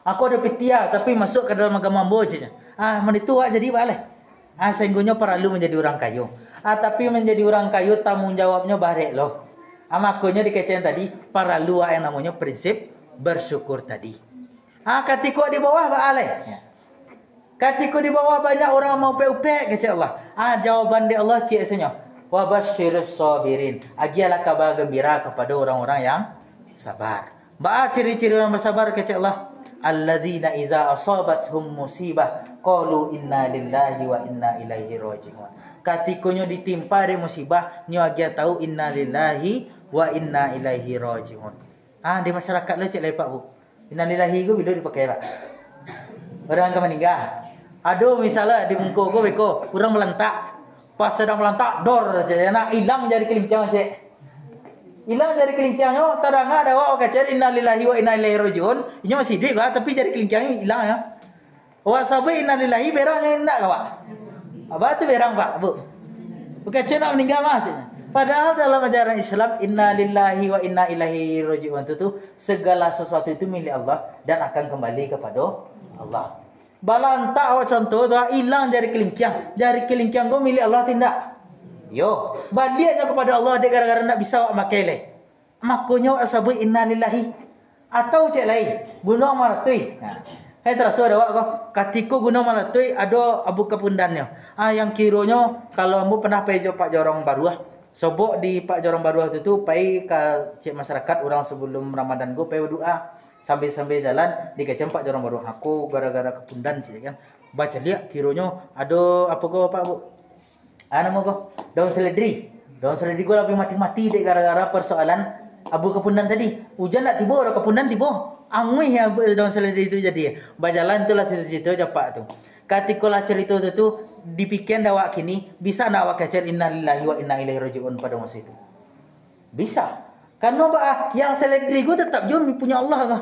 Speaker 1: Aku ada piti tapi masuk ke dalam agama ambo je. Menitu jadi boleh. Sehinggunya perlu menjadi orang kayu. Tapi menjadi orang kayu tanggung jawabnya barek loh. Makanya dikecen tadi para luar yang namanya prinsip bersyukur tadi. Ketika di bawah balai. Ketika di bawah banyak orang mau pe-pe kecek Allah. Jawaban di Allah cik senyum. Wa basyirus sabirin. Agialah kabar gembira kepada orang-orang yang sabar. Ciri-ciri orang bersabar kecek Allah. Allazina iza asabathum musibah qalu inna lillahi wa inna ilaihi raji'un. Katikonya ditimpa dari musibah, nyo agia tahu inna lillahi wa inna ilaihi raji'un. Di masyarakat lo cek lepak bu. Inna lillahi go bila dipakai pak. Orang akan meninggal. Aduh misalnya di muka go beko, orang melentak. Pas sedang melentak dor cek nak hilang jari kelingkang cek. Hilang jari kelingkangnya, tadanga ada awak kacer inna lillahi wa inna ilaihi raji'un. Ini masih hidup kan, tapi jari kelingkangnya hilang ya. Awak sabai inna lillahi berangnya endak kak pak. Apa tu berang pak bu? Bukan nak meninggal mas. Padahal dalam ajaran Islam inna lillahi wa inna ilaihi raji'un itu segala sesuatu itu milik Allah dan akan kembali kepada Allah. Balantak awak contoh tu hilang jari kelingkang. Jari kelingkang go milik Allah tidak. Yo, baliknya kepada Allah dia gara-gara nak bisa awak makai leh. Makanya asabu inna lillahi atau cek lain gunung malatui. Hai terasa ada awak kau. Katiko gunung malatui ada abu kepundannya. Yang kironya kalau ambu pernah pergi Pak Jorong Baruah. Sobok di Pak Jorong Baruah itu pergi ke cek masyarakat orang sebelum Ramadan go pergi doa sambil jalan di kecem Pak Jorong Baruah. Aku gara-gara kepundan sih kan. Baca lihat kironya ada apa go Pak Bu? Nama kau daun seledri. Daun seledri kau lebih mati-mati dek gara-gara persoalan abu kepundan tadi. Hujan tak tiba, orang kepundan tiba. Angui ya daun seledri itu jadi. Berjalan itulah cerita-cerita japak tu. Katikolah cerita tu dipikir awak kini bisa nak awak kacer inna lillahi wa inna ilaihi raji'un pada masa itu. Bisa. Karena yang seledri kau tetap jom punya Allah kah?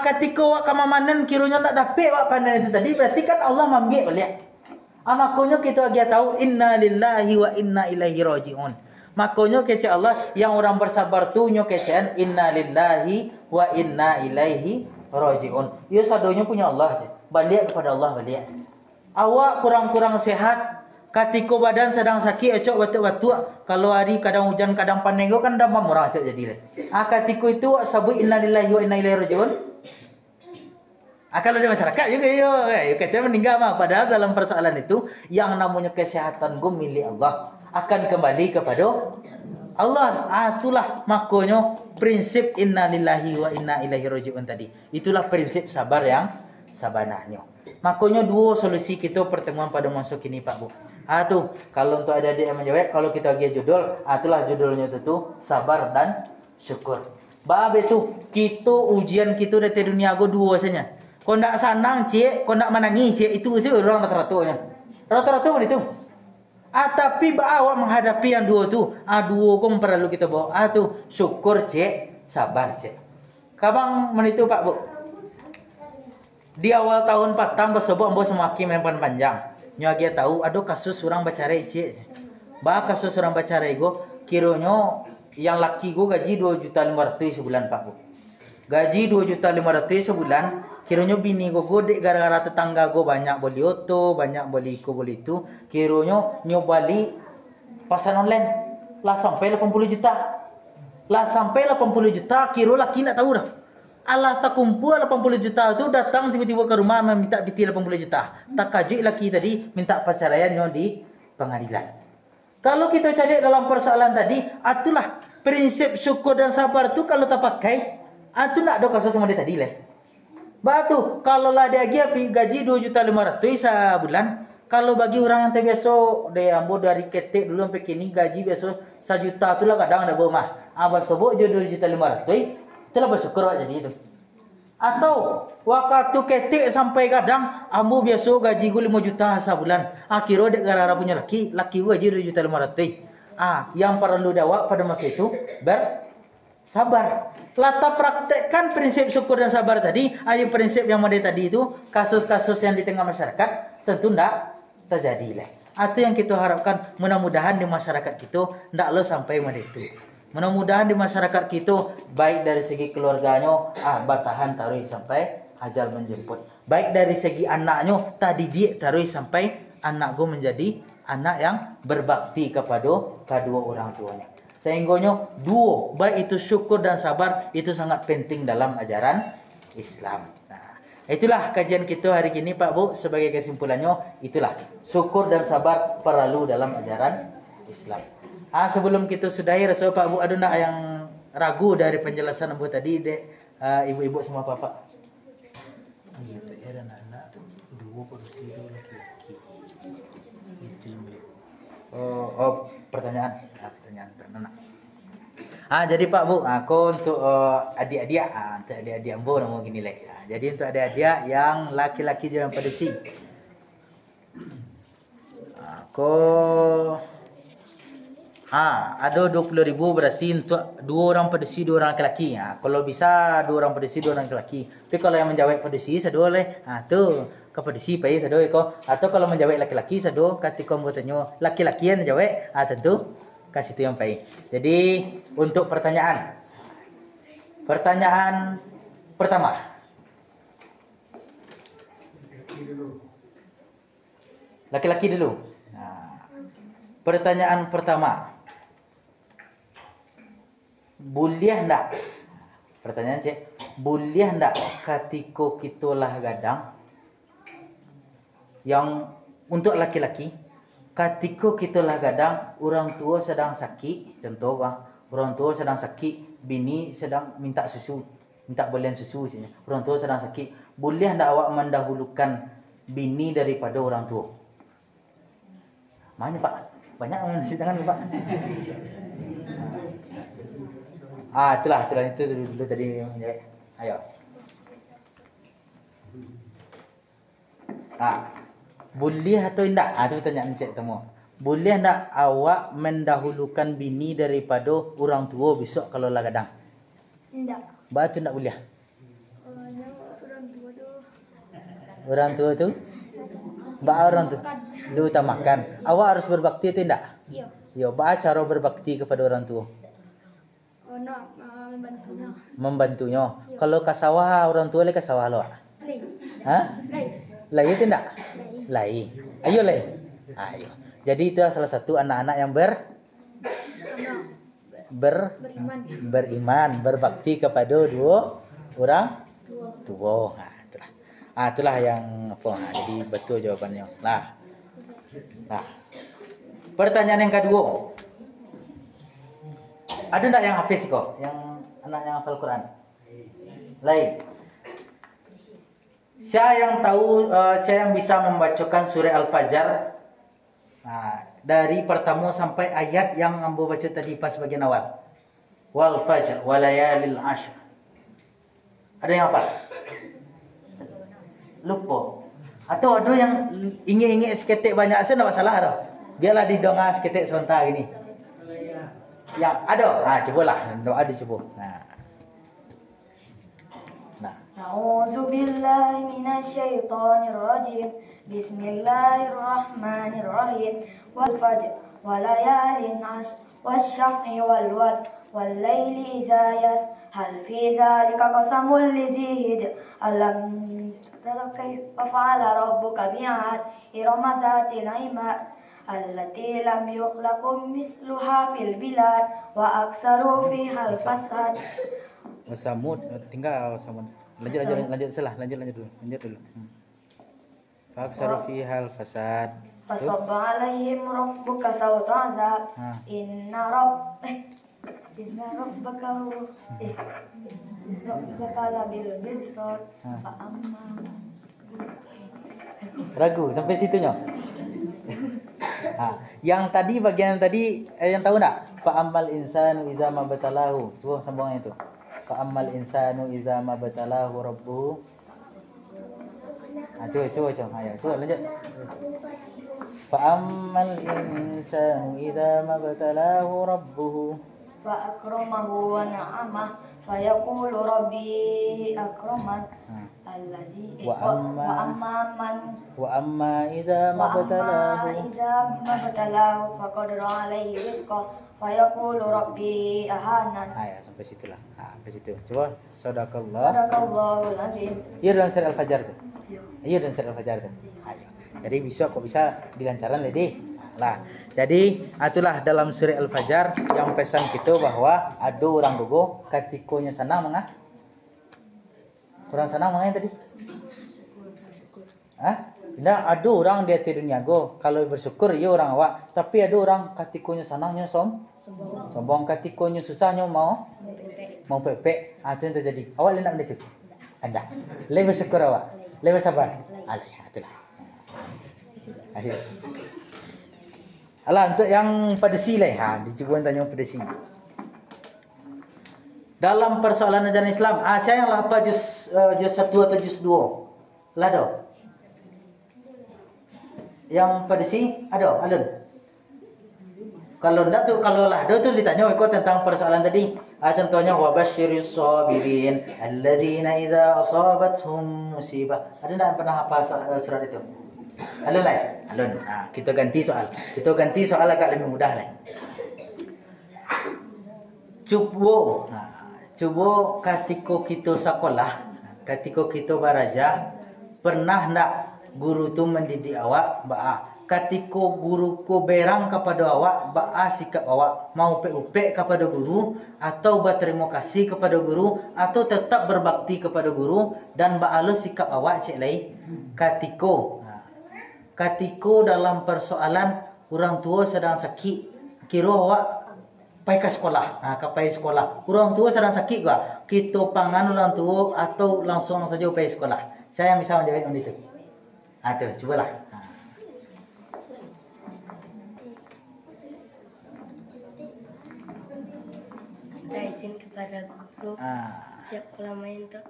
Speaker 1: Ketika awak kamamanan kiranya nak dapat awak panen itu tadi berarti kan Allah mamgek balik. Makanya kita lagi tahu inna lillahi wa inna ilaihi raji'un. Makanya kecek Allah yang orang bersabar tu nyo kecen inna lillahi wa inna ilaihi raji'un. Ya sadonya punya Allah je. Balik kepada Allah balik. Awak kurang-kurang sehat, ketika badan sedang sakit acok batuk-batuk, kalau hari kadang hujan kadang panen kan demam orang acok jadi. Ketika itu sabu inna lillahi wa inna ilaihi raji'un. Kalau di masyarakat juga kecil meninggal mah. Padahal dalam persoalan itu yang namanya kesehatan gue milik Allah akan kembali kepada Allah. Itulah makanya prinsip inna lillahi wa inna ilaihi raji'un tadi. Itulah prinsip sabar yang sabanahnya. Makanya dua solusi kita pertemuan pada masa kini Pak Bu. Tu kalau untuk adik-adik yang menjawab, kalau kita bagi judul, itulah judulnya itu sabar dan syukur. Bab itu kita ujian kita dari dunia go dua saja. Kau nak sanang cik, kau nak menangi cik, itu sih orang rata-ratanya. Rata-rata pun itu. Tapi awak menghadapi yang dua tu, dua kau perlu kita bawa. Tu syukur cik, sabar cik. Kabang menitu Pak Bu. Di awal tahun patang bersebut ambo semakin mempan panjang. Nyo agi tahu ada kasus orang bercerai cik. Bah kasus orang baca rego, kiranya yang laki go gaji 2.500.000 sebulan Pak Bu. Gaji 2.500.000 sebulan, kiranya bini go gede gara-gara tetangga go banyak beli oto, banyak beli iko beli itu, kiranya nyobali pasan online lah sampai 80 juta. Lah sampai 80 juta, kira laki nak tahu dah. Allah tak kumpul 80 juta tu datang tiba-tiba ke rumah meminta biti 80 juta. Tak kaji laki tadi minta perceraiannya di pengadilan. Kalau kita cari dalam persoalan tadi, itulah prinsip syukur dan sabar tu kalau tak pakai, itu nak ada kasus sama dia tadi lah. Batu, kalau lah dia gaji 2.500.000 sebulan, kalau bagi orang yang terbiasa dia ambil dari ketek dulu sampai kini gaji biasa 1 juta tu lah kadang ada mah. Abang sebut je 2.500.000, itulah bersyukur wak jadi itu. Atau waktu ketek sampai kadang ambo biasa gaji gue 5 juta sebulan. Akhirnya dek gara-gara punya laki gue gaji 2.500.000. Yang perlu dawak pada masa itu bersabar. Lata praktekkan prinsip syukur dan sabar tadi, ayo prinsip yang model tadi itu, kasus-kasus yang di tengah masyarakat tentu ndak terjadi lah. Itu yang kita harapkan, mudah-mudahan di masyarakat kita ndak lo sampai model itu. Mudah-mudahan di masyarakat kita baik dari segi keluarganya bertahan taruh sampai ajal menjemput. Baik dari segi anaknya tadi dia taruh sampai anak gue menjadi anak yang berbakti kepada kedua orang tuanya. Sehingganya dua, baik itu syukur dan sabar, itu sangat penting dalam ajaran Islam. Nah, itulah kajian kita hari ini Pak Bu. Sebagai kesimpulannya, itulah syukur dan sabar perlu dalam ajaran Islam. Sebelum kita sudahi, rasa Pak Bu ada nak yang ragu dari penjelasan Abu tadi, dek ibu-ibu semua Bapak? Iya, ada anak dua produksi dua laki-laki. Pertanyaan. Jadi Pak Bu, aku untuk adik-adik, untuk adik-adik Ambo nama gini lah. Jadi untuk adik-adik yang laki-laki jangan pedesi. Ada 20.000 berarti untuk 2 orang pedesi 2 orang laki-laki. Kalau bisa 2 orang pedesi 2 orang laki-laki. Tapi kalau yang menjawab pedesi satu oleh, tu ke pedesi pai satu iko. Atau kalau menjawab laki-laki satu, ketika mau tanya laki-laki yang menjawab, tentu kasih tu yang pai. Jadi untuk pertanyaan pertama. Laki-laki dulu. Pertanyaan pertama. Boleh ndak? Pertanyaan cik. Boleh ndak ketika kita lah gadang yang untuk laki-laki, ketika kita lah gadang orang tua sedang sakit, contoh orang tua sedang sakit, bini sedang minta susu, minta belian susu sini. Orang tua sedang sakit, boleh ndak awak mendahulukan bini daripada orang tua? Mana Pak? Banyak orang di tangan Pak. Itulah itu dulu tadi yang menjawab. Ayo. Boleh atau tidak? Itu pertanyaan cik temu. Boleh tak awak mendahulukan bini daripada orang tua besok kalau lah gadang?
Speaker 2: Tidak.
Speaker 1: Batu tak boleh?
Speaker 2: Orang tua tu.
Speaker 1: Orang tu. Lu utamakan. Awak harus berbakti atau tidak?
Speaker 2: Iya.
Speaker 1: Yo, cara berbakti kepada orang tua?
Speaker 2: Nak membantunya.
Speaker 1: Membantunya. Kalau ke sawah orang tua le ke sawah lo. Lai itu tidak? Lai. Ayo lai. Ayo. Jadi itu salah satu anak-anak yang beriman, berbakti kepada dua orang tua. Itulah yang apa? Jadi betul jawabannya. Nah. Pertanyaan yang kedua. Ada enggak yang hafiz kok? Yang anak yang hafal Quran? Lain. Saya yang tahu, saya yang bisa membacakan surah Al-Fajr dari pertama sampai ayat yang ambo baca tadi pas bagian awal. Wal fajr walayalil ashr. Ada yang hafal? Lupa. Atau ada yang ingin seketik banyak saya enggak masalah dah. Biarlah didongak seketik sebentar gini. Yang ada. Cubalah doa dicoba.
Speaker 2: A'udzu billahi minasyaitonir rajim. Bismillahirrahmanirrahim. Wal fajr وليال عشر والشفع والوتر والليل إذا يسر هل في ذلك قسم لذي هجر ألم تر كيف فعل ربك بعاد إرم ذات العماد التي لم يخلق مثلها في البلاد وأكثروا فيها الفساد.
Speaker 1: Wasamud, tinggal Wasamud. Lanjut dulu. Faksaru fihal fasad.
Speaker 2: Fasabba alaihim rabbuka sawta azab. Inna rabbaka rabbaka labil mirsad. Fa amma.
Speaker 1: Ragu sampai situnya. Yang tadi bagian tadi yang tahu enggak? Fa ammal insanu idza mabtalahu. Coba sambungnya itu. Fa ammal insanu idza mabtalahu rabbuhu. Coba lanjut. Fa ammal insanu idza mabtalahu rabbuhu
Speaker 2: fa akramahu wa na'amah fa yaqulu rabbi akraman. Allazi wa
Speaker 1: amma idza mabtalahu
Speaker 2: faqadara alaihi rizqa fa yaqulu rabbi ahanan.
Speaker 1: Sampai situlah. Sampai situ. Coba sadaqallahul
Speaker 2: azim.
Speaker 1: Iya dalam surah Al-Fajr tuh. Iya dalam surah Al-Fajr tuh. Ayo. Jadi besok kok bisa dilancaran lady. Lah. Jadi itulah dalam surah Al-Fajr yang pesan kita bahwa ada orang gogo katikonya senang mengah. Kurang senang mengah tadi? Tidak ada orang dia tidur nyago. Kalau bersyukur ya orang awak. Tapi ada orang katikonya senangnya sombong. Katikonya susahnya mau pepek. Itu yang terjadi. Awak lendak benda itu? Ada. Lebih bersyukur awak. Lebih sabar. Alah, itulah. Akhir. Alah, untuk yang pedesi lah. Dicuba tanya pedesi. Dalam persoalan ajaran Islam, saya yang lah apa juz 1 atau juz 2? Lado. Yang pedesi ada, alun. Kalau ndak tuh, kalau lah ada tuh ditanya ikut tentang persoalan tadi. Contohnya wabasyiris sabirin alladzina idza asabathum musibah. Ada enggak pernah hafal surat itu? Alun lah. Alun. Kita ganti soal. Agak lebih mudah lah. Cuba ketika kita sekolah, ketika kita belajar, pernah ndak guru tu mendidik awak ketika guru ku berang kepada awak sikap awak mau upek kepada guru atau berterima kasih kepada guru atau tetap berbakti kepada guru dan ba'alus sikap awak cek lain ketika dalam persoalan orang tua sedang sakit kira awak pai ke sekolah, pai sekolah. Orang tua sedang sakit gua. Kita pangan orang tua atau langsung saja pai sekolah. Saya bisa menjawab itu. Tuh, cobalah.
Speaker 2: Kita izin kepada guru. Siap ulama untuk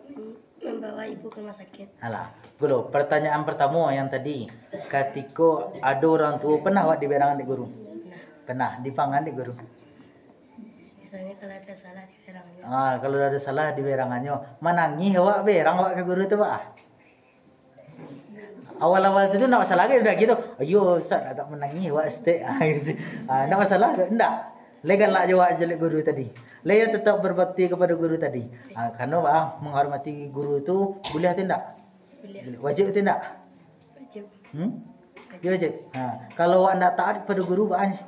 Speaker 2: membawa ibu ke rumah sakit.
Speaker 1: Alah, guru, pertanyaan pertama yang tadi. Ketika ada orang tua pernah awak diberangan di guru? Pernah dipangan di guru?
Speaker 2: Misalnya kalau ada salah di berangannya.
Speaker 1: Kalau ada salah di berangannya, menangis awak berang awak ke guru tu Pak. Awal-awal itu nak masalah ke udah gitu. Ayo Ustaz agak menangis awak stay. Nak masalah enggak? Legal lah jawab jelek guru tadi. Leya tetap berbakti kepada guru tadi. Karena Pak menghormati guru itu boleh atau enggak?
Speaker 2: Boleh.
Speaker 1: Wajib atau enggak?
Speaker 2: Wajib.
Speaker 1: Wajib. Kalau awak enggak taat kepada guru Pak,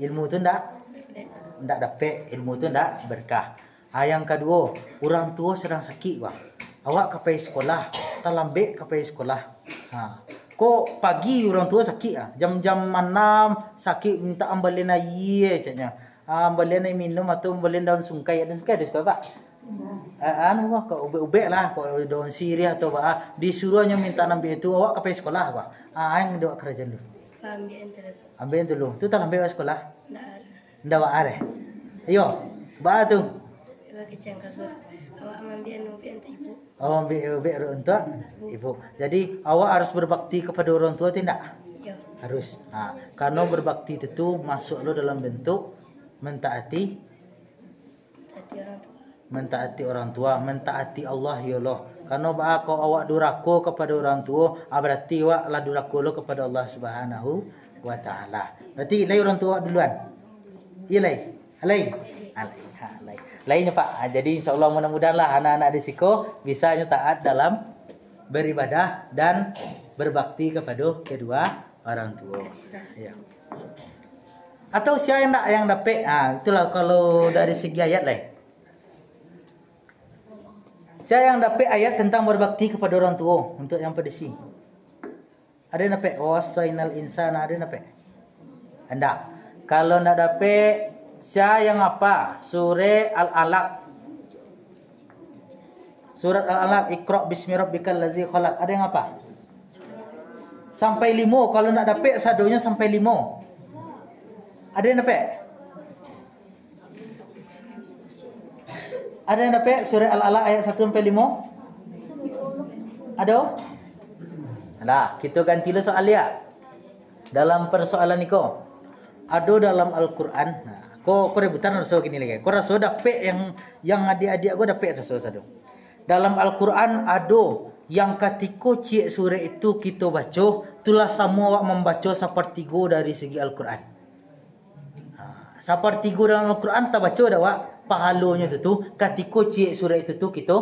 Speaker 1: ilmu tu enggak dapat, ilmu tu enggak berkah. Yang kedua, orang tua sedang sakit Pak. Awak kapai sekolah, tak lambek kapai sekolah. Kok pagi orang tua sakit jam-jam 6 sakit minta ambalin air caknya. Ambalin air minum atau ambalin daun sungkai. Daun sungkai ada suka Pak? Kok ubek-ubek lah, kok daun sirih atau Pak. Disuruhnya minta ambil itu awak kapai sekolah Pak. Yang doa kerajaan dulu. Ambil dulu. Tu tak ambil sekolah? Ndak ada. Ayo, ba tu.
Speaker 2: Awak ambil untuk ibu.
Speaker 1: Ambil untuk ibu. Jadi awak harus berbakti kepada orang tua tidak?
Speaker 2: Ya.
Speaker 1: Harus. Karena berbakti itu masuk lo dalam bentuk mentaati
Speaker 2: orang tua.
Speaker 1: mentaati orang tua, mentaati Allah ya Allah. Karena kau awak durako kepada orang tua, berarti awak lah durako lo kepada Allah Subhanahu wa taala. Berarti ilai orang tua duluan. Ilai. Alai. Alai. Lainnya Pak. Jadi insyaallah mudah-mudahan lah anak-anak di Siko bisa taat dalam beribadah dan berbakti kepada kedua orang tua. Ya. Atau siapa yang dapat? Itulah kalau dari segi ayat lah. Saya yang dapat ayat tentang berbakti kepada orang tua untuk yang pedesi. Ada yang dapat? Wasainal insana, ada yang dapat? Hendak. Kalau tidak dapat, saya yang apa? Surah Al-Alaq. Surat Al-Alaq, Iqra bismi rabbikal ladzi khalaq. Ada yang apa? Sampai 5. Kalau tidak dapat, sadonya sampai 5. Ada yang dapat? Ada yang dapat surah Al-Alaq ayat 1 sampai 5? Ada? Ada. Kita ganti dulu soal dia. Dalam persoalan ni ko. Ada dalam Al-Quran. Kau rebutan rasa gini lagi. Kau rasa dapat yang adik-adik aku dapat rasa satu. Dalam Al-Quran ada yang ketika cik surah itu kita baca, itulah sama awak membaca sepertiga dari segi Al-Quran. Sepertiga dalam Al-Quran tak baca dah awak. Pahalanya tu ketika cik surah itu tu kita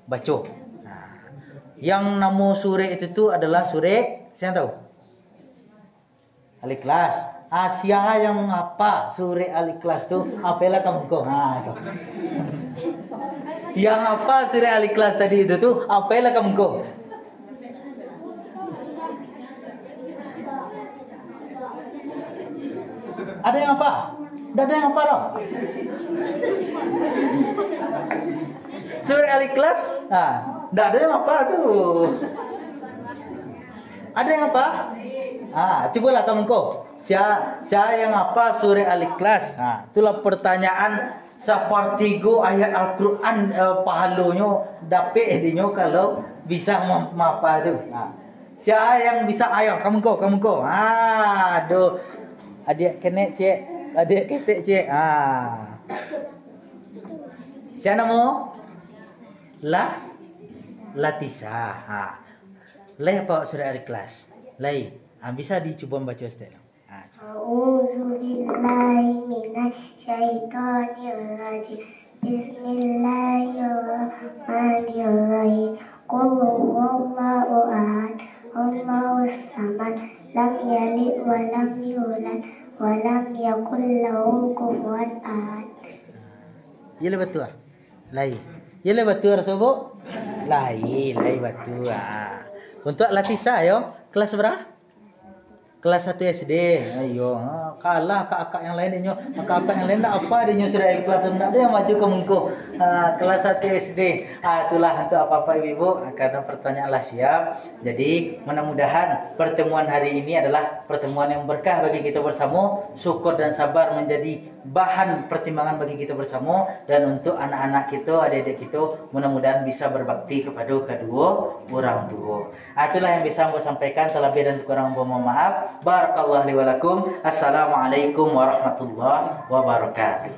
Speaker 1: baca. Yang nama surah itu tu adalah surah siapa tahu? Al-Ikhlas. Siapa yang apa surah Al-Ikhlas tu? Apalah kamu kau? Itu. Yang apa surah Al-Ikhlas tadi itu tu? Apalah kamu kau? Ada yang apa? Dah ada yang apa tau? Surah Al-Ikhlas? Dah ada yang apa tu? Ada yang apa? Cubalah kamu kau. Siapa yang apa surah Al-Ikhlas? Itulah pertanyaan sepertiga ayat Al-Quran pahalanya dapat edinya kalau bisa apa tu. Siapa yang bisa ayo kamu kau. Aduh. Adik kenek cik. Adik ketek cik. Siapa nama? Latisa. Lai apa surah Al-Ikhlas? Lai. Bisa dicuba baca Ustaz.
Speaker 3: A'udzu billahi minasyaitonir rajim. Bismillahirrahmanirrahim. Qul huwallahu ahad. Allahus samad. Lam yalid wa lam yulad wa lam yakul lahu kufuwan ahad.
Speaker 1: Ia betul. Lai. Ia betul Rasulullah. Lai betul. Untuk Latisa yo, kelas berapa? Kelas 1 SD. Ayo, kalah kakak yang lain dia. Kakak yang lain tak apa dia sudah kelas rendah dia maju ke muka. Kelas 1 SD. Itulah untuk apa-apa ibu karena pertanyaanlah siap. Jadi, mudah-mudahan pertemuan hari ini adalah pertemuan yang berkah bagi kita bersama. Syukur dan sabar menjadi bahan pertimbangan bagi kita bersama dan untuk anak-anak kita, adik-adik kita mudah-mudahan bisa berbakti kepada kedua orang tua. Itulah yang bisa saya sampaikan. Terlebih dan kurang mohon maaf. Barakallahu li wa lakum. Assalamualaikum warahmatullahi wabarakatuh.